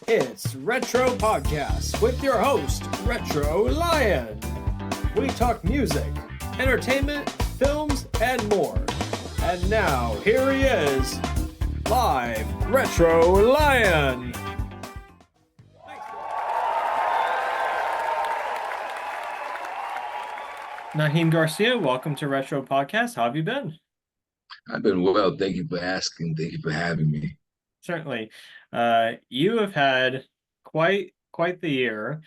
It's Retro Podcast with your host, Retro Lion. We talk music, entertainment, films, and more. And now, here he is, live, Retro Lion. Naheem Garcia, welcome to Retro Podcast. How have you been? I've been well. Thank you for asking. Thank you for having me. Certainly. You have had quite the year.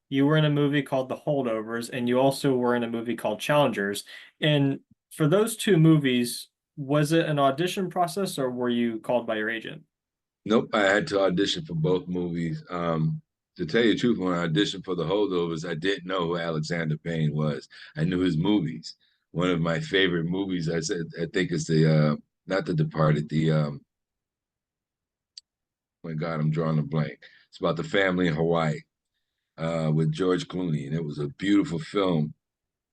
You were in a movie called The Holdovers, and you also were in a movie called Challengers. And for those two movies, was it an audition process or were you called by your agent? Nope, I had to audition for both movies. To tell you the truth, when I auditioned for The Holdovers, I didn't know who Alexander Payne was. I knew his movies. One of my favorite movies, I think it's the not The Departed, my God, I'm drawing a blank. It's about the family in Hawaii with George Clooney, and it was a beautiful film.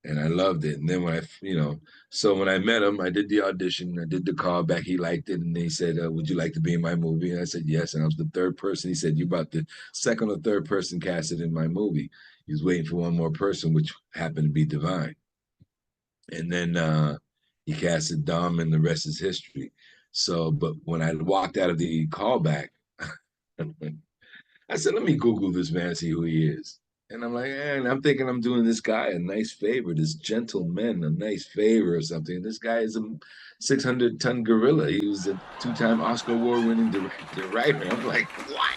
And I loved it. And then so when I met him, I did the audition, I did the callback. He liked it, and he said, "Would you like to be in my movie?" And I said, "Yes." And I was the third person. He said, "You're about the second or third person casted in my movie." He was waiting for one more person, which happened to be Divine. And then he casted Dom, and the rest is history. So, but when I walked out of the callback, I said, "Let me Google this man, see who he is." And I'm like, and I'm thinking I'm doing this guy a nice favor, this gentleman a nice favor or something. This guy is a 600-ton gorilla. He was a two-time Oscar award-winning director, writer. I'm like, what?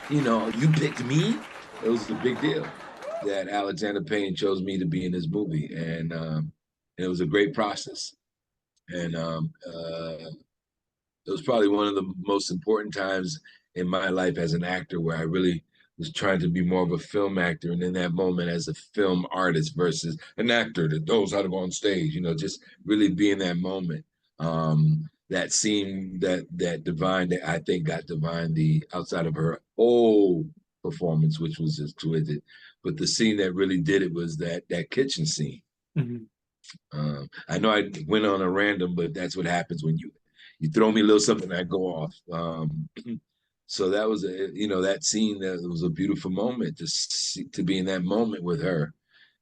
You picked me? It was a big deal that Alexander Payne chose me to be in his movie. And it was a great process. And it was probably one of the most important times in my life as an actor where I really was trying to be more of a film actor, and in that moment as a film artist versus an actor that knows how to go on stage, just really be in that moment. That scene that Divine, that I think got Divine the outside of her whole performance, which was just terrific. But the scene that really did it was that kitchen scene. Mm-hmm. I know I went on a random, but that's what happens when you throw me a little something, I go off. So that was that scene, that was a beautiful moment to be in that moment with her,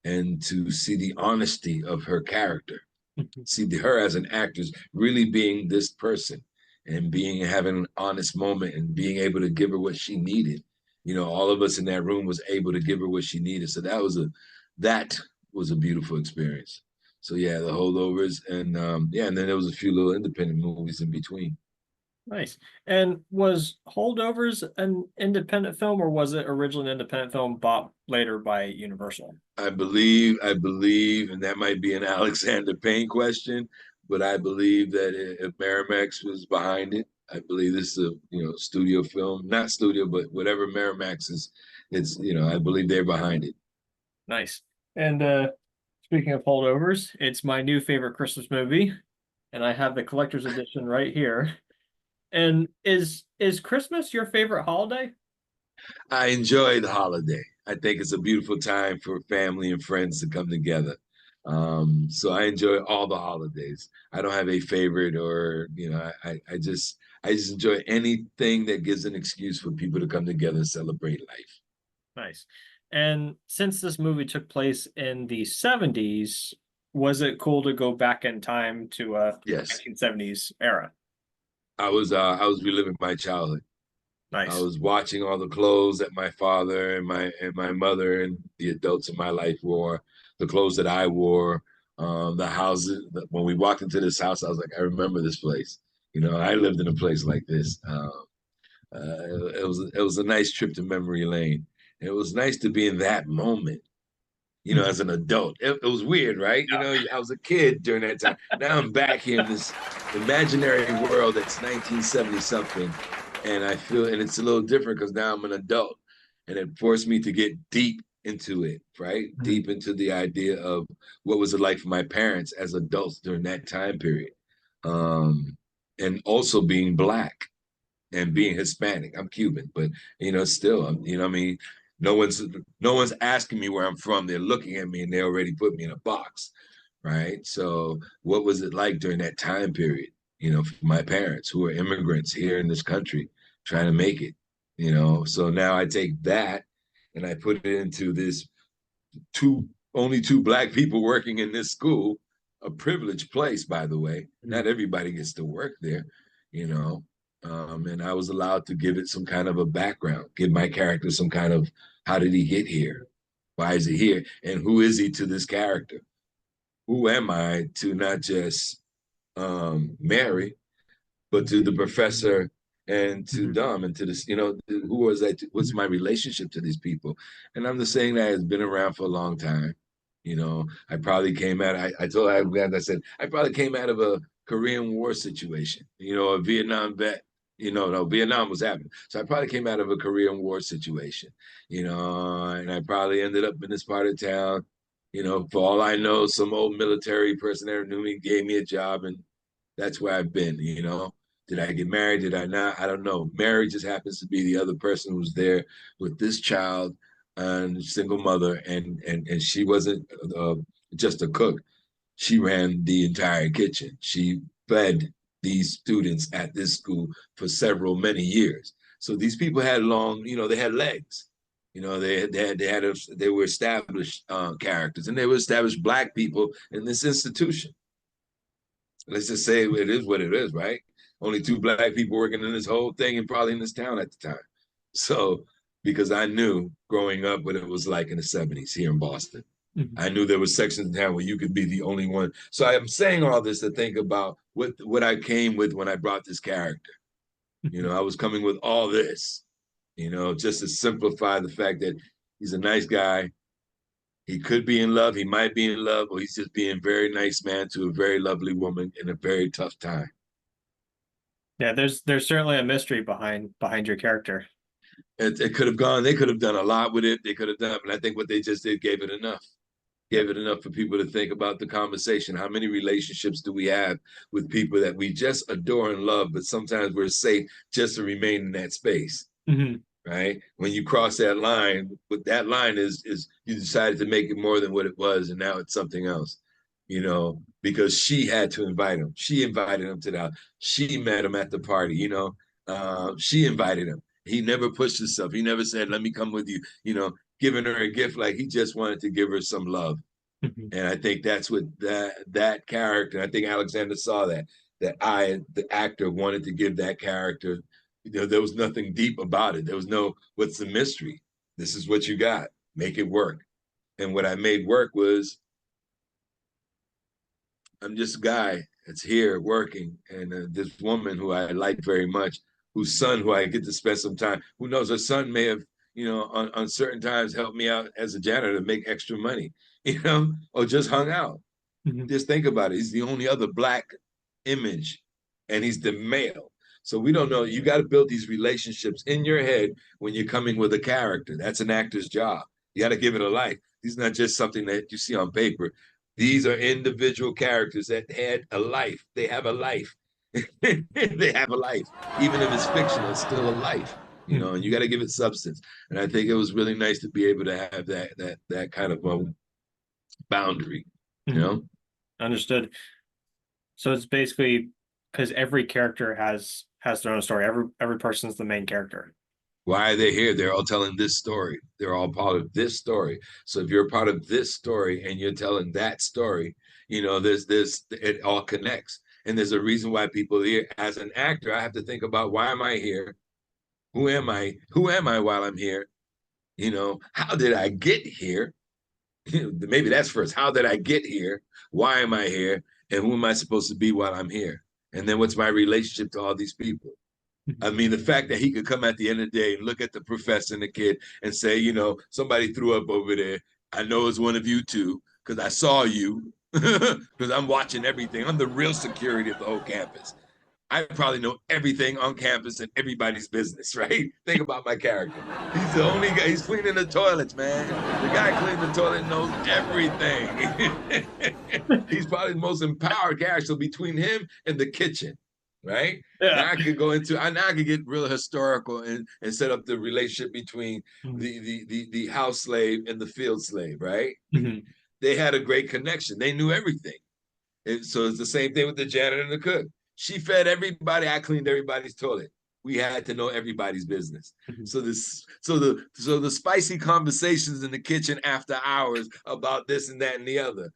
and to see the honesty of her character, see her as an actress really being this person, and having an honest moment and being able to give her what she needed. All of us in that room was able to give her what she needed. So that was a beautiful experience. So yeah, The Holdovers, and and then there was a few little independent movies in between. Nice. And was Holdovers an independent film or was it originally an independent film bought later by Universal? I believe, and that might be an Alexander Payne question, but I believe that if Miramax was behind it, I believe this is a studio film, not studio, but whatever Miramax is, it's I believe they're behind it. Nice. And speaking of Holdovers, it's my new favorite Christmas movie, and I have the collector's edition right here. And is Christmas your favorite holiday? I enjoy the holiday. I think it's a beautiful time for family and friends to come together. So I enjoy all the holidays. I don't have a favorite, or I just enjoy anything that gives an excuse for people to come together and celebrate life. Nice. And since this movie took place in the 70s, was it cool to go back in time to Yes, 1970s era? I was reliving my childhood. I Nice. was watching all the clothes that my father and my mother and the adults in my life wore, the clothes that I wore, the houses. When we walked into this house, I was like, I remember this place. I lived in a place like this. It was a nice trip to memory lane. It was nice to be in that moment. As an adult, it was weird, right? I was a kid during that time. Now I'm back here in this imaginary world that's 1970 something, and it's a little different because now I'm an adult, and it forced me to get deep into it, right? Mm-hmm. Deep into the idea of what was it like for my parents as adults during that time period, and also being Black and being Hispanic. I'm Cuban, but still, I mean, no one's asking me where I'm from. They're looking at me and they already put me in a box, right? So, what was it like during that time period? For my parents who are immigrants here in this country, trying to make it. So now I take that and I put it into this only two black people working in this school, a privileged place, by the way. Not everybody gets to work there, you know. And I was allowed to give it some kind of a background, give my character some kind of, how did he get here? Why is he here? And who is he to this character? Who am I to not just Mary, but to the professor and to Dom and to this, who was that? What's my relationship to these people? And I'm just saying that has been around for a long time. I probably came out, I told I said, I probably came out of a Korean War situation, a Vietnam vet. No, Vietnam was happening. So I probably came out of a Korean War situation, and I probably ended up in this part of town. For all I know, some old military person there knew me, gave me a job, and that's where I've been. Did I get married? Did I not? I don't know. Mary just happens to be the other person who's there with this child and single mother, and she wasn't just a cook. She ran the entire kitchen. She fed these students at this school for many years. So these people had they had legs. They were established characters, and they were established black people in this institution. Let's just say it is what it is, right? Only two black people working in this whole thing and probably in this town at the time. So, because I knew growing up what it was like in the 70s here in Boston. I knew there were sections in town where you could be the only one. So I'm saying all this to think about what I came with when I brought this character. I was coming with all this, just to simplify the fact that he's a nice guy. He could be in love, he might be in love, or he's just being a very nice man to a very lovely woman in a very tough time. Yeah, there's certainly a mystery behind your character. It could have gone, they could have done a lot with it. They could have done, and I think what they just did gave it enough. Gave it enough for people to think about the conversation. How many relationships do we have with people that we just adore and love, but sometimes we're safe just to remain in that space? Right? When you cross that line, what that line is you decided to make it more than what it was, and now it's something else. Because she had to invite him. She invited him to the house. She met him at the party. She invited him. He never pushed himself. He never said, "Let me come with you." Giving her a gift, like he just wanted to give her some love. And I think that's what that character. I think Alexander saw that the actor, wanted to give that character. There was nothing deep about it. There was no, what's the mystery? This is what you got. Make it work. And what I made work was, I'm just a guy that's here working, and this woman who I like very much, whose son, who I get to spend some time. Who knows? Her son may have, on certain times helped me out as a janitor to make extra money, or just hung out. Just think about it. He's the only other black image, and he's the male. So we don't know. You got to build these relationships in your head when you're coming with a character. That's an actor's job. You got to give it a life. This is not just something that you see on paper. These are individual characters that had a life. They have a life. They have a life. Even if it's fictional, it's still a life. And you got to give it substance. And I think it was really nice to be able to have that kind of boundary. Understood. So it's basically because every character has their own story. Every person's the main character. Why are they here? They're all telling this story. They're all part of this story. So if you're a part of this story and you're telling that story, there's this, it all connects. And there's a reason why people are here. As an actor, I have to think about, why am I here? Who am I? Who am I while I'm here? How did I get here? Maybe that's first. How did I get here? Why am I here? And who am I supposed to be while I'm here? And then what's my relationship to all these people? I mean, the fact that he could come at the end of the day and look at the professor and the kid and say, somebody threw up over there. I know it's one of you two because I saw you, because I'm watching everything. I'm the real security of the whole campus. I probably know everything on campus and everybody's business, right? Think about my character. He's the only guy, he's cleaning the toilets, man. The guy cleaning the toilet knows everything. He's probably the most empowered character between him and the kitchen, right? Yeah. Now I could get real historical and set up the relationship between the house slave and the field slave, right? They had a great connection. They knew everything. And so it's the same thing with the janitor and the cook. She fed everybody. I cleaned everybody's toilet. we had to know everybody's business. Mhm. So the spicy conversations in the kitchen after hours about this and that and the other.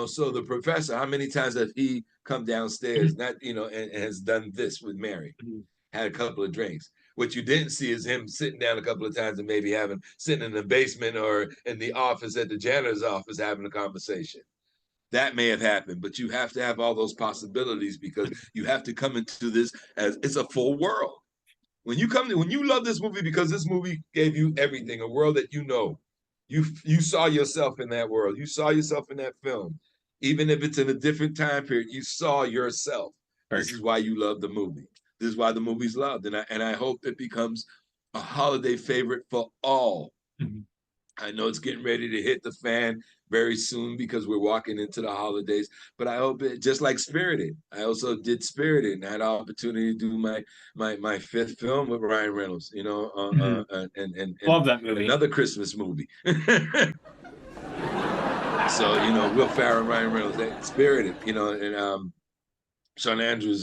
So the professor, how many times have he come downstairs, not, and has done this with Mary, Mhm. had a couple of drinks. What you didn't see is him sitting down a couple of times and maybe sitting in the basement or in the office at the janitor's office having a conversation. That may have happened, but you have to have all those possibilities because you have to come into this as it's a full world. When you love this movie because this movie gave you everything, a world that you saw yourself in that world, you saw yourself in that film, even if it's in a different time period, you saw yourself. Very This is true. why you love the movie. This is why the movie's loved, and I hope it becomes a holiday favorite for all. Mhm. I know it's getting ready to hit the fan very soon because we're walking into the holidays. But I hope it just like Spirited. I also did Spirited and had an opportunity to do my fifth film with Ryan Reynolds. Mhm. And Love that movie. another Christmas movie. So Will Ferrell and Ryan Reynolds, Spirited. And Sean Andrews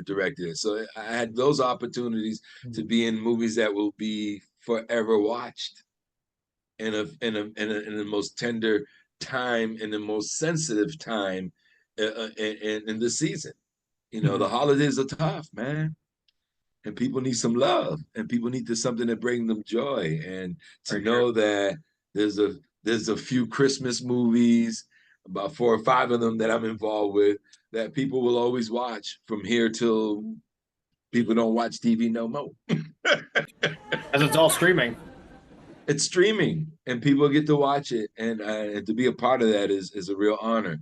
directed it. So I had those opportunities to Mhm. be in movies that will be forever watched in the most tender time, in the most sensitive time in the season. The Mhm. holidays are tough, man, and people need some love, and people need something to bring them joy, and to Very true. know that there's a there's a few Christmas movies, about 4 or 5 of them that I'm involved with, that people will always watch from here till people don't watch TV no more. As it's all streaming. It's streaming and people get to watch it, and to be a part of that is a real honor.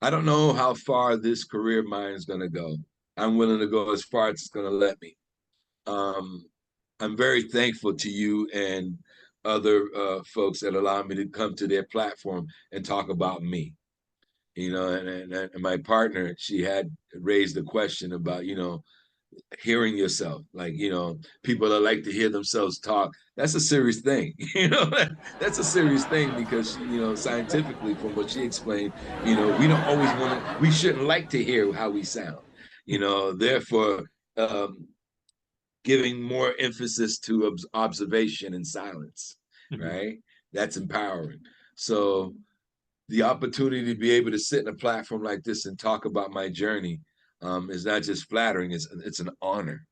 I don't know how far this career of mine is going to go. I'm willing to go as far as it's going to let me. um, I'm very thankful to you and other folks that allow me to come to their platform and talk about me. And my partner, she had raised the question about hearing yourself, like people that like to hear themselves talk. That's a serious thing. That's a serious thing because scientifically, from what she explained, we don't always we shouldn't like to hear how we sound. Therefore, um, giving more emphasis to observation and silence, Mhm. right? That's empowering. So the opportunity to be able to sit in a platform like this and talk about my journey is not just flattering; it's an honor.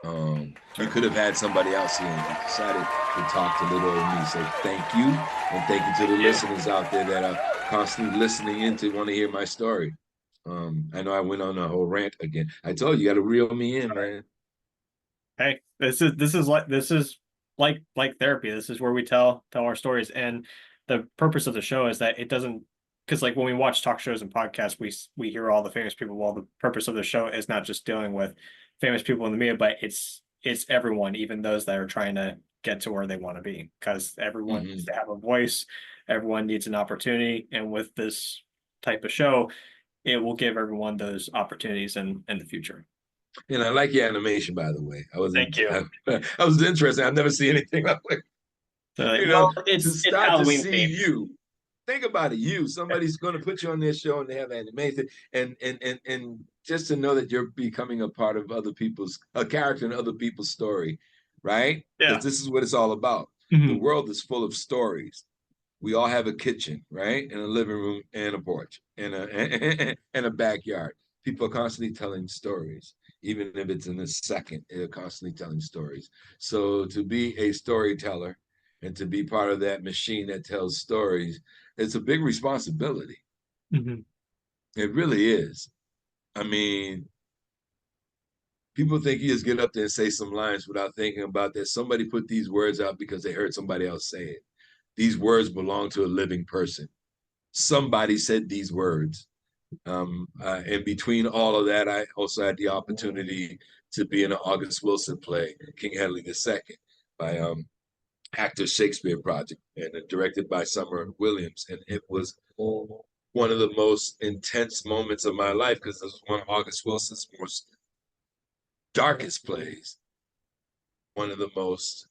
You Sure. could have had somebody else here, and you decided to talk to little old me. So thank you, and thank you to the Yeah. listeners out there that are constantly listening in to want to hear my story. I know I went on a whole rant again. I told you, you got to reel me in, man. Hey, this is like therapy. This is where we tell our stories, and the purpose of the show is that it doesn't, because like when we watch talk shows and podcasts, we hear all the famous people. Well, the purpose of the show is not just dealing with famous people in the media, but it's everyone, even those that are trying to get to where they want to be, because everyone needs Mm-hmm. to have a voice, everyone needs an opportunity, and with this type of show, it will give everyone those opportunities in the future. And I like your animation, by the way. I Thank wasn't. you. I was interested. I've never seen anything like it. So, like, You know, well, to it's start to Halloween see themed. you. Think about it. Somebody's going to put you on their show and they have animation, and just to know that you're becoming a part of a character in other people's story, right? Because Yeah. this is what it's all about. The Mhm. world is full of stories. We all have a kitchen, right? And a living room and a porch and a and a backyard. People are constantly telling stories. Even if it's in a second, they're constantly telling stories. So to be a storyteller and to be part of that machine that tells stories, it's a big responsibility. Mhm. It really is. I mean, people think you just get up there and say some lines without thinking about that. Somebody put these words out because they heard somebody else say it. These words belong to a living person. Somebody said these words. In between all of that, I also had the opportunity to be in an August Wilson play, King Henry II, by Actor Shakespeare Project, and directed by Summer Williams. And it was one of the most intense moments of my life because it was one of August Wilson's most darkest plays, one of the most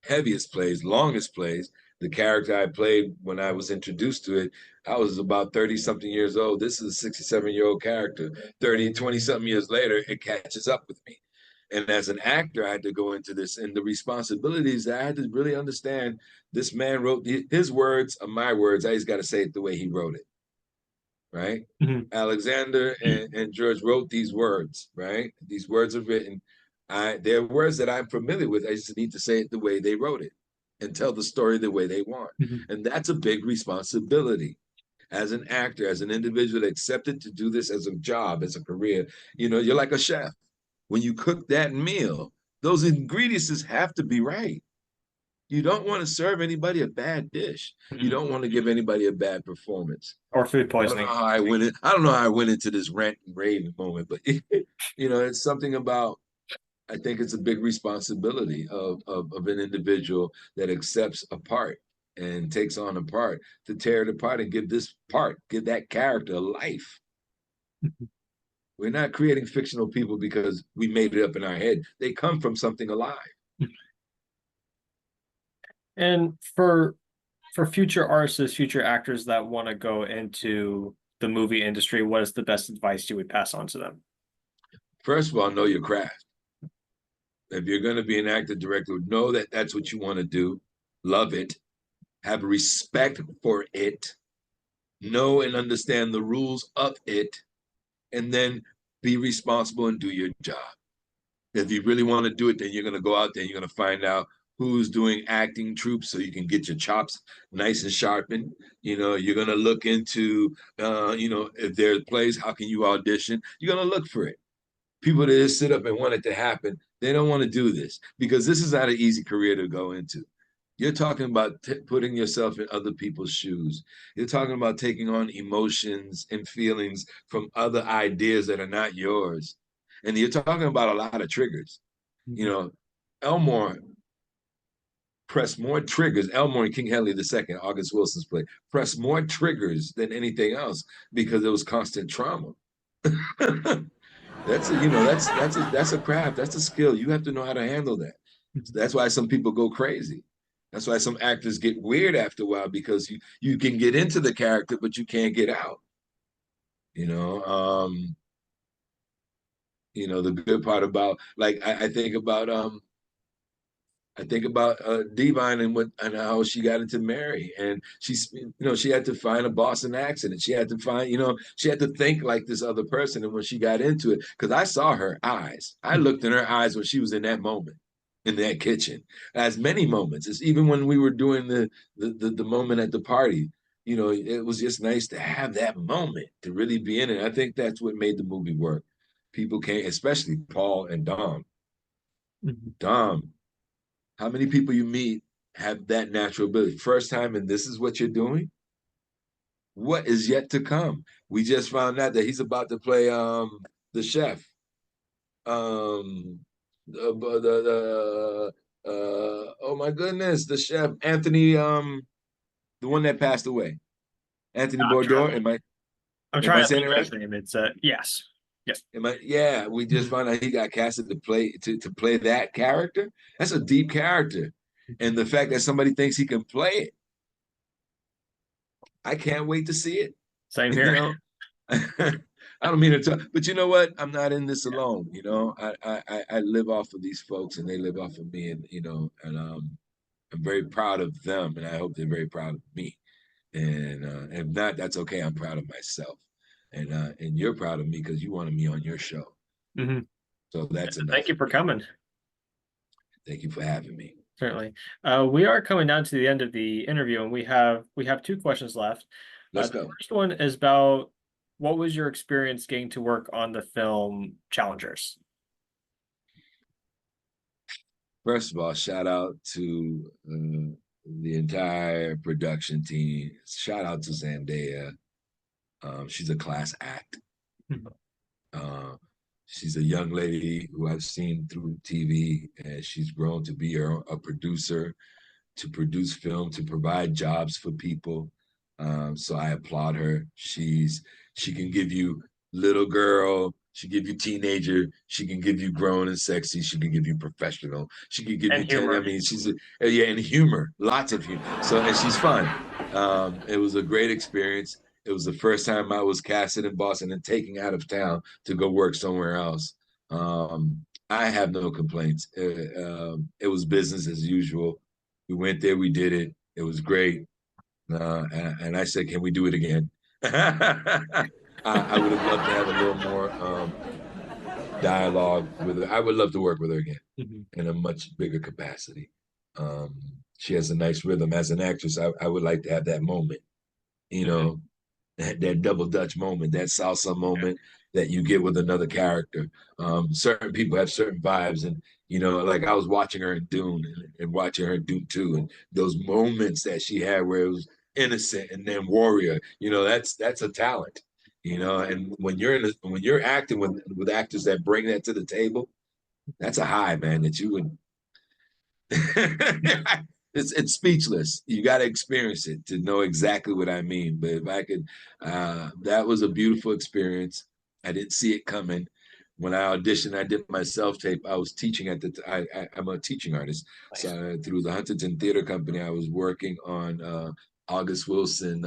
heaviest plays, longest plays. The character I played when I was introduced to it, I was about 30 something years old. This is a 67-year-old character. 30, 20 something years later, it catches up with me. And as an actor, I had to go into this, and the responsibilities that I had to really understand. This man wrote his words are my words. I just got to say it the way he wrote it, right? Mhm. Alexander and George wrote these words, right? These words are written. They're words that I'm familiar with. I just need to say it the way they wrote it and tell the story the way they want. Mhm. And that's a big responsibility as an actor, as an individual accepted to do this as a job, as a career. You're like a chef. When you cook that meal, those ingredients have to be right. You don't want to serve anybody a bad dish. You Mhm. don't want to give anybody a bad performance. Or food I don't know poisoning. how I went in. I don't know how I went into this rant and rave moment, but it's something about. I think it's a big responsibility of an individual that accepts a part and takes on a part to tear it apart and give that character a life. We're not creating fictional people because we made it up in our head. They come from something alive. And for future artists, future actors that want to go into the movie industry, what is the best advice you would pass on to them? First of all, know your craft. If you're going to be an actor, director, know that that's what you want to do. Love it. Have respect for it. Know and understand the rules of it. And then be responsible and do your job. If you really want to do it, then you're going to go out there and you're going to find out who's doing acting troops so you can get your chops nice and sharpened. You're going to look into, if there's plays, how can you audition? You're going to look for it. People that just sit up and want it to happen, they don't want to do this because this is not an easy career to go into. You're talking about putting yourself in other people's shoes. You're talking about taking on emotions and feelings from other ideas that are not yours. And you're talking about a lot of triggers. You Mhm. know, Elmore pressed more triggers. Elmore and King Henry II, August Wilson's play, pressed more triggers than anything else because it was constant trauma. That's a craft. That's a skill. You have to know how to handle that. That's why some people go crazy. That's why some actors get weird after a while because you can get into the character, but you can't get out. You know, um, the good part about like I think about Divine and how she got into Mary, and she had to find a Boston accent, and she had to think like this other person, and when she got into it, because I saw her eyes, I looked in her eyes when she was in that moment, in that kitchen, as many moments. It's even when we were doing the moment at the party. It was just nice to have that moment to really be in it. I think that's what made the movie work. People came, especially Paul and Dom. Mhm. Dom, how many people you meet have that natural ability? First time, and this is what you're doing? What is yet to come? We just found out that he's about to play the chef. Oh my goodness, the chef Anthony, the one that passed away. Anthony I'm Bordeaux. trying, I'm Am I trying to saying it think of right? his name. It's yes. Yes. Yeah, we just Mhm. found out he got casted to play that character. That's a deep character. And the fact that somebody thinks he can play it, I can't wait to see it. Same You here. know, I don't mean to talk, but you know what? I'm not in this alone. I live off of these folks, and they live off of me, and I'm very proud of them, and I hope they're very proud of me. And if not, that's okay. I'm proud of myself, and you're proud of me because you wanted me on your show. Mhm. So that's Thank enough you for for me. coming. Thank you for having me. Certainly. We are coming down to the end of the interview, and we have two questions left. Let's The go. first one is about what was your experience getting to work on the film Challengers? First of all, shout out to the entire production team. Shout out to Zendaya. She's a class act. Mhm. Uh, she's a young lady who I've seen through TV, and she's grown to be a producer, to produce film, to provide jobs for people. So I applaud her. She can give you little girl, she can give you teenager, she can give you grown and sexy, she can give you professional, she can give And you 10. I humor. mean, yeah, and humor, lots of humor. So and she's fun. It was a great experience. It was the first time I was casted in Boston and taken out of town to go work somewhere else. I have no complaints. It was business as usual. We went there, we did it. It was great. And I said, can we do it again? I would have loved to have a little more dialogue with her. I would love to work with her again Mhm. in a much bigger capacity. Um, she has a nice rhythm as an actress. I would like to have that moment, you Mhm. know, that double Dutch moment, that salsa moment that you get with another character. Certain people have certain vibes, and like I was watching her in Dune and watching her in Dune 2, and those moments that she had where it was innocent and then warrior. That's a talent. And when you're acting with actors that bring that to the table, that's a high, man. That you would it's speechless. You got to experience it to know exactly what I mean. But if I could, that was a beautiful experience. I didn't see it coming. When I auditioned, I did my self tape. I was teaching at I'm a teaching artist. So Nice. through the Huntington Theater Company, I was working on August Wilson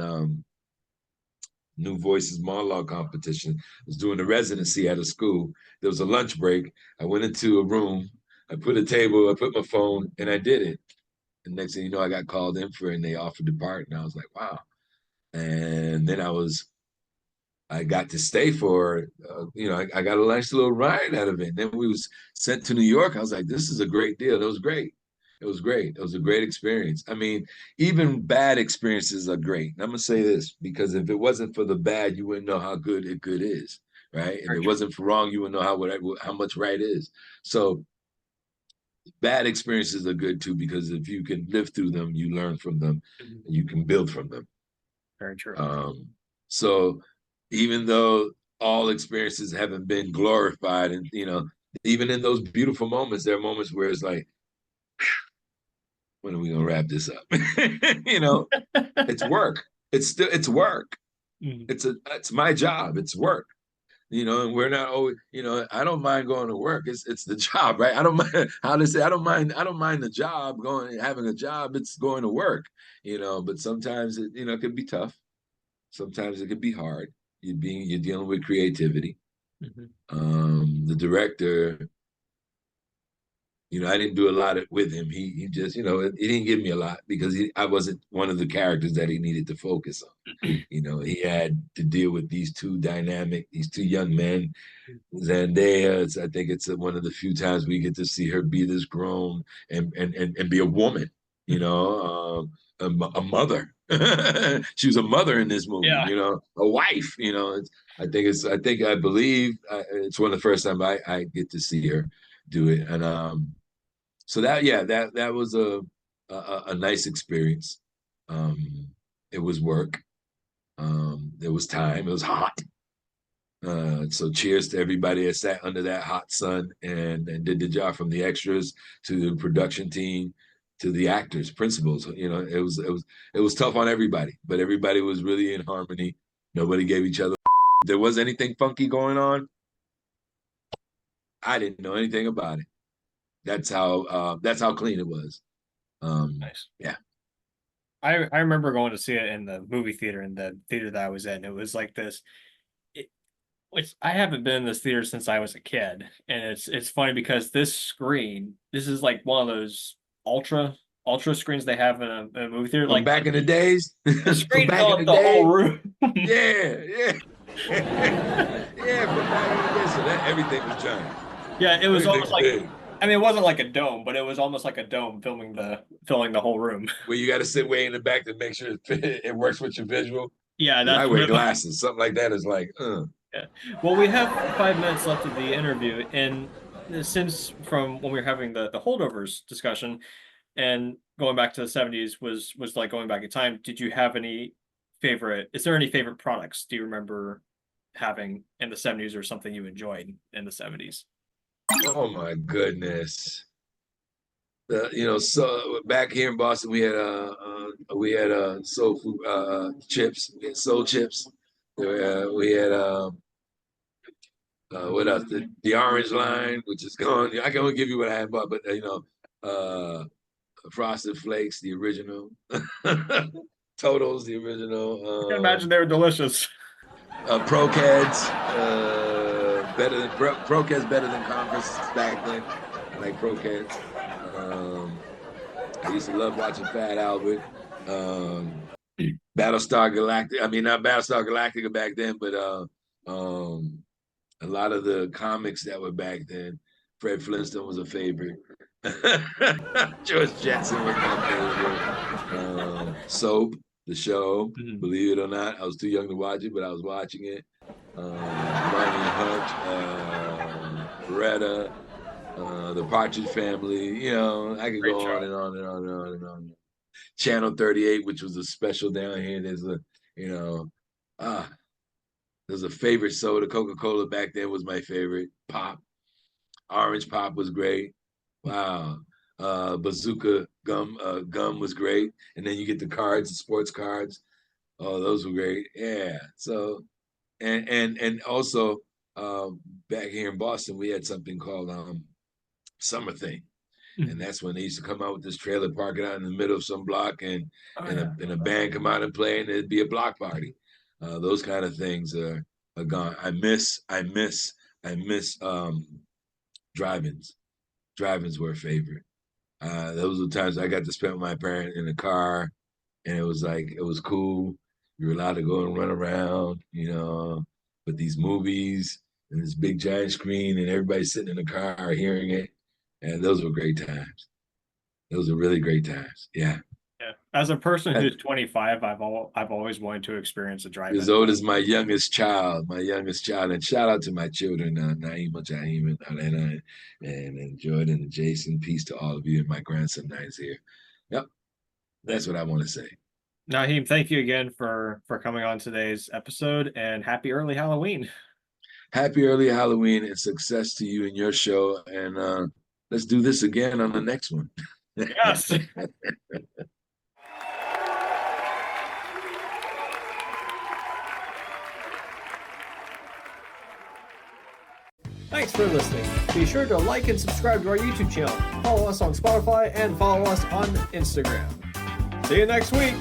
New Voices monologue competition. I was doing a residency at a school. There was a lunch break. I went into a room. I put a table. I put my phone, and I did it. And next thing you know, I got called in for it and they offered to part. And I was like, wow. And then I got to stay for, I got a nice little ride out of it. And then we was sent to New York. I was like, this is a great deal. It was great. It was great. It was a great experience. I mean, even bad experiences are great. And I'm gonna say this because if it wasn't for the bad, you wouldn't know how good is, right? If Very it true. wasn't for wrong, you wouldn't know how much right is. So bad experiences are good too because if you can live through them, you learn from them, Mhm. and you can build from them. Very true. So even though all experiences haven't been glorified, and even in those beautiful moments, there are moments where it's like, when are we gonna wrap this up? you know, it's work. It's work. Mhm. It's my job. It's work. And we're not always, I don't mind going to work. It's the job, right? I don't mind how to say I don't mind the job, having a job, it's going to work, but sometimes it can be tough. Sometimes it can be hard. You're dealing with creativity. Mhm. The director, I didn't do a lot with him. He just, he didn't give me a lot because I wasn't one of the characters that he needed to focus on. He had to deal with these two young men. Zendaya, I think it's one of the few times we get to see her be this grown and be a woman, a mother. She was a mother in this movie, Yeah. a wife. I believe it's one of the first time I get to see her do it, and so that was a nice experience. Um, it was work. There was time. It was hot. So cheers to everybody that sat under that hot sun and did the job, from the extras to the production team to the actors, principals. It was tough on everybody, but everybody was really in harmony. Nobody gave each other. If there was anything funky going on, I didn't know anything about it. That's how clean it was. Nice. Yeah. I remember going to see it in the movie theater in the theater that I was in. It was like this. It, which I haven't been in this theater since I was a kid, and it's funny because this is like one of those ultra screens they have in a movie theater. From Like back in the days, the from screen back filled in up the the whole day. room. Yeah, yeah. Yeah, from back in the day. So that everything was giant. Yeah, it was Everything almost was like, big. I mean, it wasn't like a dome, but it was almost like a dome filling the whole room. Where you got to sit way in the back to make sure it works with your visual. Yeah, Because I that's wear what. glasses. Something like that is like, Yeah. Well, we have 5 minutes left of the interview, and since from when we were having the holdovers discussion and going back to the 70s was like going back in time, did you have any favorite? Is there any favorite products do you remember having in the 70s or something you enjoyed in the 70s? oh my goodness. So back here in Boston, we had soul food chips. We had soul chips. We had what else? The orange line, which is gone. I can only give you what I had bought, but uh, Frosted Flakes, the original. Totals, the original. I can imagine they were delicious. Pro Kids, better than Pro-Cats better than Converse back then. I like Pro-Cats. I used to love watching Fat Albert. Battlestar Galactica. I mean, not Battlestar Galactica back then, but a lot of the comics that were back then. Fred Flintstone was a favorite. George Jetson was my favorite. Soap, the show. Mhm. Believe it or not, I was too young to watch it, but I was watching it. Barney Hutch, Beretta, the Partridge Family. You know, I could Great go show. on and on and on and on and on. Channel 38, which was a special down here. There's a, you know, there's a favorite soda. Coca-Cola back then was my favorite. Pop. Orange Pop was great. Wow. Bazooka gum was great. And then you get the cards, the sports cards. Oh, those were great. Yeah. So and also back here in Boston, we had something called Summer Thing. And that's when they used to come out with this trailer, park it out in the middle of some block, and a band come out and play, and it'd be a block party. Those kind of things are gone. I miss drive-ins. Drive-ins were a favorite. Those were times I got to spend with my parents in the car, and it was cool. You were allowed to go and run around, you know, with these movies and this big giant screen, and everybody sitting in the car hearing it. And those were great times. Those were really great times. Yeah. Yeah. As a person who's 25, I've always wanted to experience a drive-in. As old as my youngest child, and shout out to my children, Naheem, Jaheem, and Alena, and Jordan and Jason. Peace to all of you, and my grandson Nice here. Yep, that's what I want to say. Naheem, thank you again for coming on today's episode, and happy early Halloween. Happy early Halloween and success to you and your show. And let's do this again on the next one. Yes. Thanks for listening. Be sure to like and subscribe to our YouTube channel. Follow us on Spotify and follow us on Instagram. See you next week.